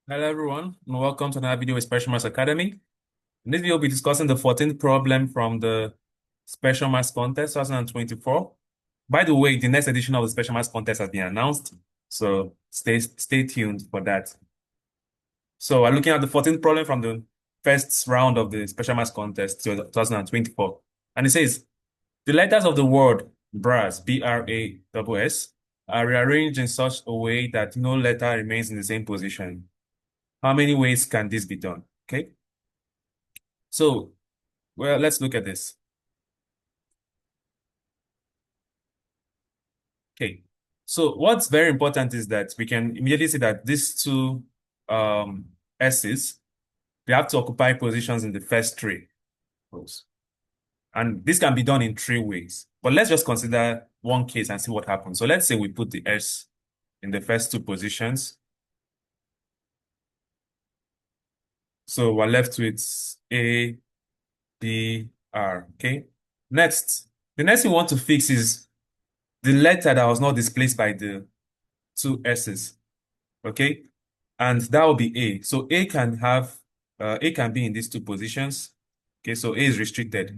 Hello everyone, and welcome to another video with Special Maths Academy. In this video, we'll be discussing the 14th problem from the Special Maths Contest 2024. By the way, the next edition of the Special Maths Contest has been announced, so stay tuned for that. So we're looking at the 14th problem from the first round of the Special Maths Contest 2024. And it says, the letters of the word BRASS, B-R-A-S-S, are rearranged in such a way that no letter remains in the same position. How many ways can this be done? Okay. So, well, let's look at this. Okay. So what's very important is that we can immediately see that these two S's, they have to occupy positions in the first three rows. And this can be done in three ways. But let's just consider one case and see what happens. So let's say we put the S in the first two positions. So we're left with A, B, R. Okay. Next, the next thing we want to fix is the letter that was not displaced by the two S's. Okay. And that will be A. So A can be in these two positions. Okay. So A is restricted.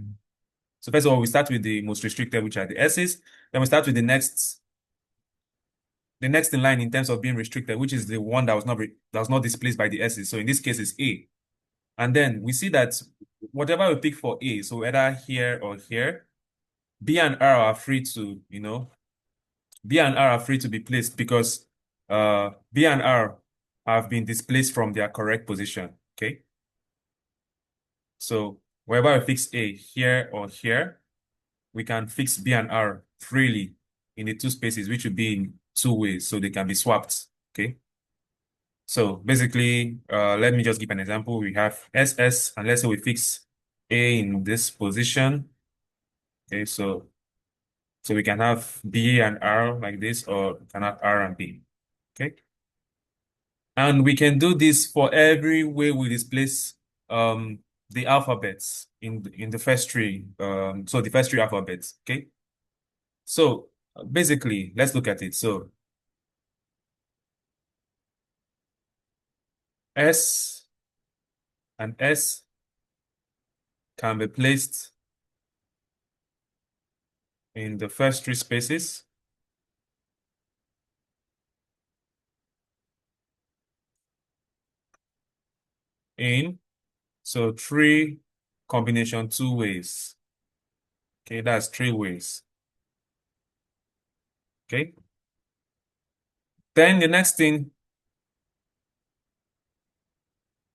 So first of all, we start with the most restricted, which are the S's. Then we start with the next in line in terms of being restricted, which is the one that was not displaced by the S's. So in this case, it's A. And then we see that whatever we pick for A, so whether here or here, B and R are free to, B and R are free to be placed because B and R have been displaced from their correct position. Okay. So wherever we fix A here or here, we can fix B and R freely in the two spaces, which would be in two ways, so they can be swapped. Okay. So basically, let me just give an example. We have SS, and let's say we fix A in this position. Okay, so we can have B and R like this, or we can have R and B. Okay. And we can do this for every way we displace the alphabets in the first three. So the first three alphabets. Okay. So basically, let's look at it. So S and S can be placed in the first three spaces. So three combination two ways. Okay, that's three ways. Okay. Then the next thing,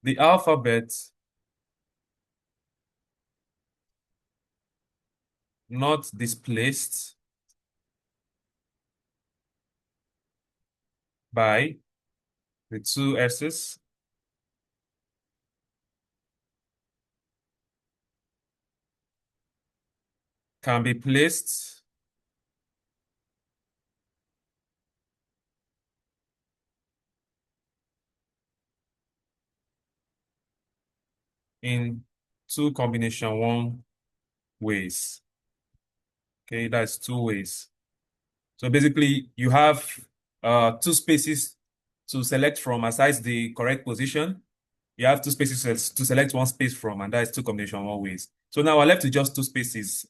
the alphabet not displaced by the two S's can be placed in two combination one ways. Okay, that's two ways. So basically, you have two spaces to select from aside the correct position. You have two spaces to select one space from, and that is two combination one ways. So now we're left with just two spaces.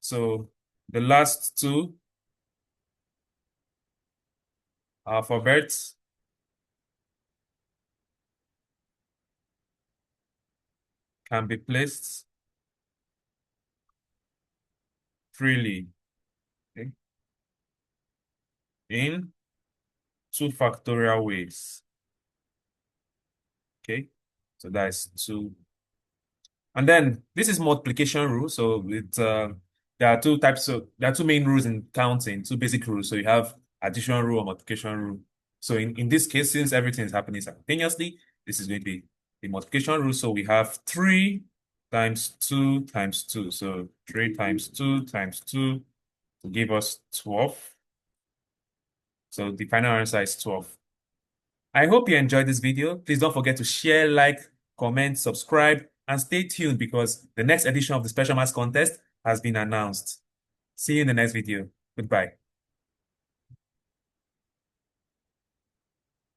So the last two alphabets can be placed freely, okay, in two factorial ways. Okay, so that's two. And then this is multiplication rule. So there are two main rules in counting, two basic rules. So you have addition rule and multiplication rule. So in this case, since everything is happening simultaneously, this is going to be the multiplication rule. So we have 3 times 2 times 2. So 3 times 2 times 2 to give us 12. So the final answer is 12. I hope you enjoyed this video. Please don't forget to share, like, comment, subscribe, and stay tuned because the next edition of the Special Maths Contest has been announced. See you in the next video. Goodbye.